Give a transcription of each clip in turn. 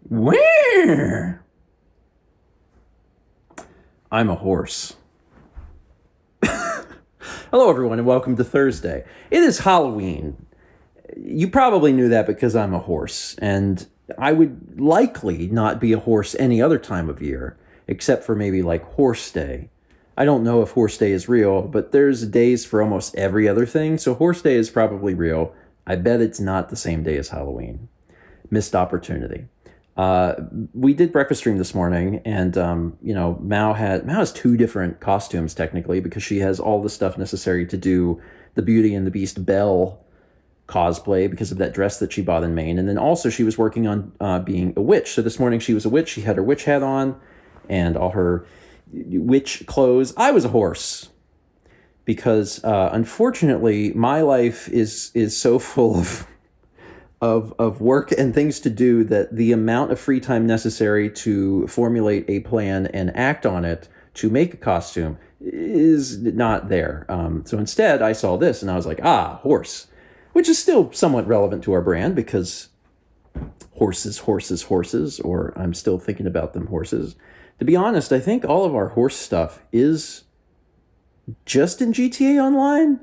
Where? I'm a horse. Hello, everyone, and welcome to Thursday. It is Halloween. You probably knew that because I'm a horse, and I would likely not be a horse any other time of year, except for maybe like Horse Day. I don't know if Horse Day is real, but there's days for almost every other thing, so Horse Day is probably real. I bet it's not the same day as Halloween. Missed opportunity. Uh, we did breakfast stream this morning, and Mao has two different costumes technically because she has all the stuff necessary to do the Beauty and the Beast Belle cosplay because of that dress that she bought in Maine, and then also she was working on being a witch. So this morning she was a witch. She had her witch hat on and all her witch clothes. I was a horse because unfortunately my life is so full of work and things to do that the amount of free time necessary to formulate a plan and act on it to make a costume is not there. So instead, I saw this and I was like, horse, which is still somewhat relevant to our brand because horses, horses, horses, or I'm still thinking about them horses. To be honest, I think all of our horse stuff is just in GTA Online.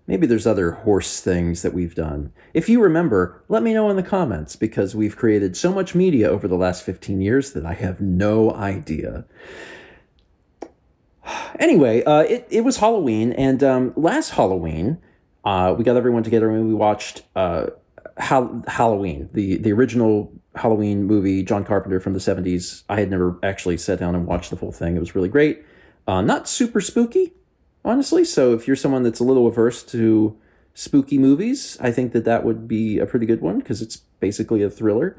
Maybe there's other horse things that we've done. If you remember, let me know in the comments because we've created so much media over the last 15 years that I have no idea. Anyway, it was Halloween, and last Halloween, we got everyone together and we watched Halloween, the original Halloween movie, John Carpenter from the 70s. I had never actually sat down and watched the full thing. It was really great. Not super spooky, honestly. So if you're someone that's a little averse to spooky movies, I think that would be a pretty good one because it's basically a thriller.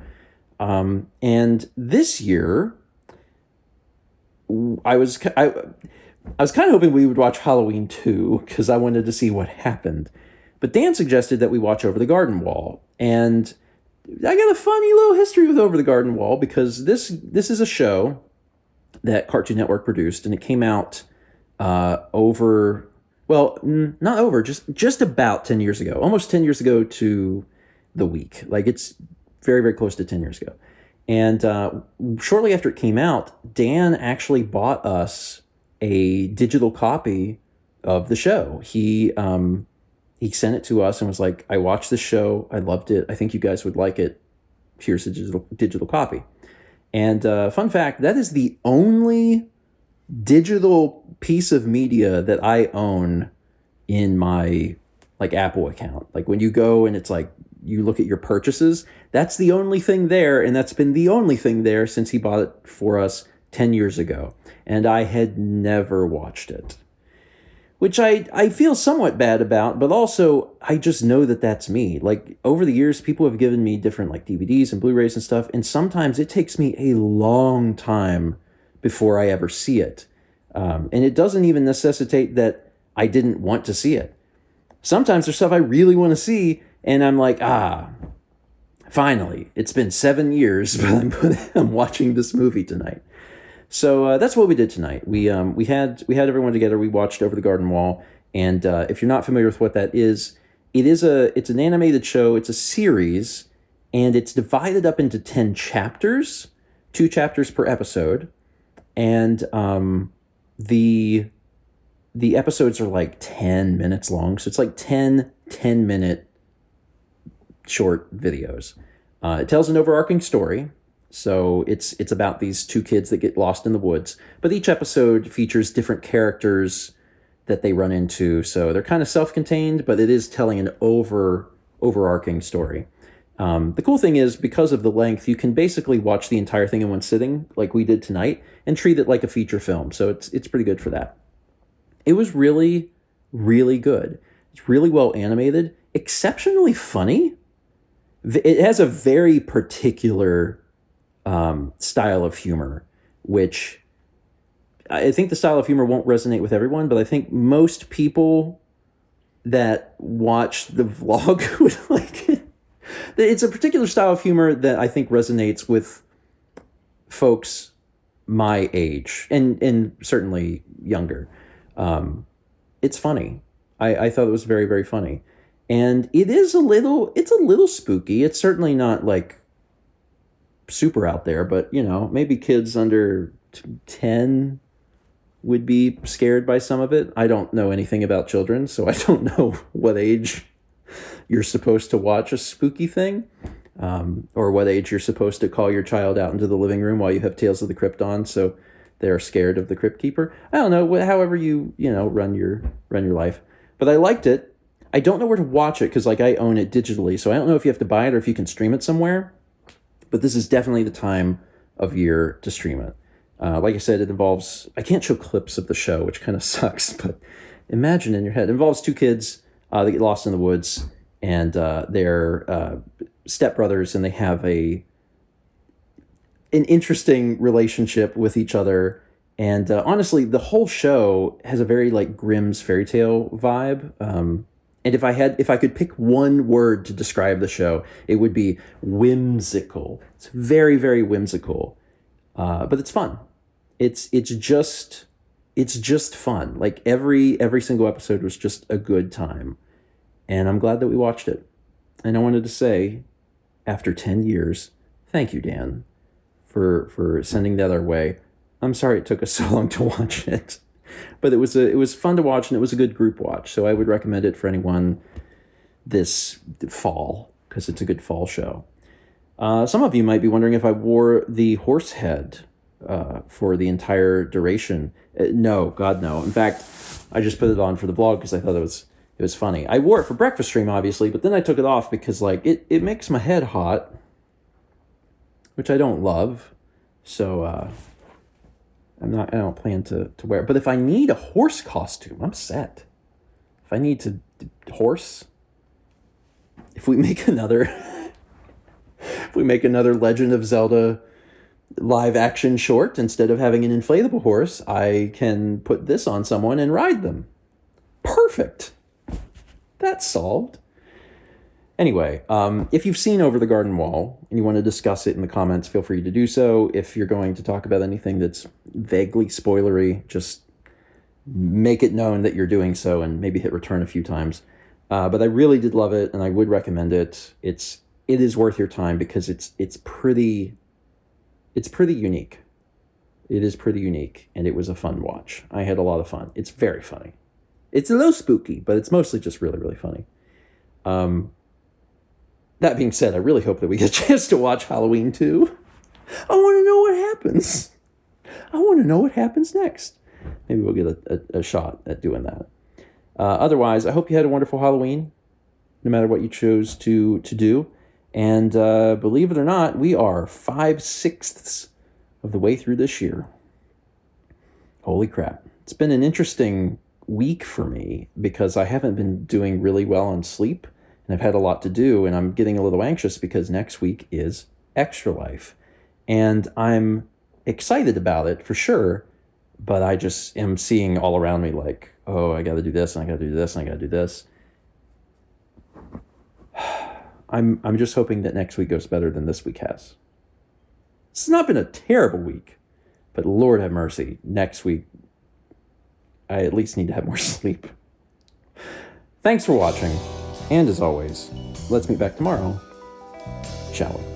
And this year, I was kind of hoping we would watch Halloween 2 because I wanted to see what happened. But Dan suggested that we watch Over the Garden Wall, and I got a funny little history with Over the Garden Wall because this is a show that Cartoon Network produced, and it came out not over, just about 10 years ago, almost 10 years ago to the week. Like it's very, very close to 10 years ago. And shortly after it came out, Dan actually bought us a digital copy of the show. He sent it to us and was like, I watched the show. I loved it. I think you guys would like it. Here's a digital copy. And fun fact, that is the only digital piece of media that I own in my like Apple account. Like when you go and it's like you look at your purchases, that's the only thing there, and that's been the only thing there since he bought it for us 10 years ago. And I had never watched it, which I feel somewhat bad about, but also I just know that that's me. Like over the years, people have given me different like DVDs and Blu-rays and stuff, and sometimes it takes me a long time before I ever see it. And it doesn't even necessitate that I didn't want to see it. Sometimes there's stuff I really want to see, and I'm like, finally, it's been 7 years, but I'm watching this movie tonight. So that's what we did tonight. We had everyone together. We watched Over the Garden Wall, and if you're not familiar with what that is, it's an animated show. It's a series, and it's divided up into 10 chapters, 2 chapters per episode, and the episodes are like 10 minutes long, so it's like 10-minute short videos. It tells an overarching story. So it's about these 2 kids that get lost in the woods. But each episode features different characters that they run into. So they're kind of self-contained, but it is telling an overarching story. The cool thing is, because of the length, you can basically watch the entire thing in one sitting, like we did tonight, and treat it like a feature film. So it's pretty good for that. It was really, really good. It's really well animated, exceptionally funny. It has a very particular style of humor, which I think the style of humor won't resonate with everyone, but I think most people that watch the vlog would like it. It's a particular style of humor that I think resonates with folks my age and certainly younger. It's funny. I thought it was very, very funny. And it's a little spooky. It's certainly not like super out there, but maybe kids under 10 would be scared by some of it. I don't know anything about children, so I don't know what age you're supposed to watch a spooky thing, or what age you're supposed to call your child out into the living room while you have Tales of the Crypt on, so they're scared of the Crypt Keeper. I don't know, however you run your life. But I liked it. I don't know where to watch it because I own it digitally, so I don't know if you have to buy it or if you can stream it somewhere. But this is definitely the time of year to stream it. Like I said, it involves, I can't show clips of the show, which kind of sucks, but imagine in your head. It involves two kids that get lost in the woods, and they're stepbrothers, and they have an interesting relationship with each other. And honestly, the whole show has a very Grimm's fairy tale vibe. And if I could pick one word to describe the show, it would be whimsical. It's very, very whimsical, but it's fun. It's just fun. Every single episode was just a good time, and I'm glad that we watched it. And I wanted to say, after 10 years, thank you, Dan, for sending that our way. I'm sorry it took us so long to watch it. But it was fun to watch, and it was a good group watch. So I would recommend it for anyone this fall, because it's a good fall show. Some of you might be wondering if I wore the horse head for the entire duration. No, God, no. In fact, I just put it on for the vlog because I thought it was funny. I wore it for breakfast stream, obviously, but then I took it off because it makes my head hot, which I don't love. So I don't plan to wear it. But if I need a horse costume, I'm set. If I need to horse, if we make another Legend of Zelda live action short, instead of having an inflatable horse, I can put this on someone and ride them. Perfect. That's solved. Anyway, if you've seen Over the Garden Wall and you want to discuss it in the comments, feel free to do so. If you're going to talk about anything that's vaguely spoilery, just make it known that you're doing so and maybe hit return a few times. But I really did love it, and I would recommend it. It is worth your time because it's pretty unique. It is pretty unique, and it was a fun watch. I had a lot of fun. It's very funny. It's a little spooky, but it's mostly just really, really funny. That being said, I really hope that we get a chance to watch Halloween 2. I want to know what happens. I want to know what happens next. Maybe we'll get a shot at doing that. Otherwise, I hope you had a wonderful Halloween, no matter what you chose to do. And believe it or not, we are 5/6 of the way through this year. Holy crap. It's been an interesting week for me because I haven't been doing really well on sleep. And I've had a lot to do, and I'm getting a little anxious because next week is Extra Life. And I'm excited about it for sure, but I just am seeing all around me oh, I got to do this, and I got to do this, and I got to do this. I'm just hoping that next week goes better than this week has. It's not been a terrible week, but Lord have mercy, next week, I at least need to have more sleep. Thanks for watching. And as always, let's meet back tomorrow, shall we?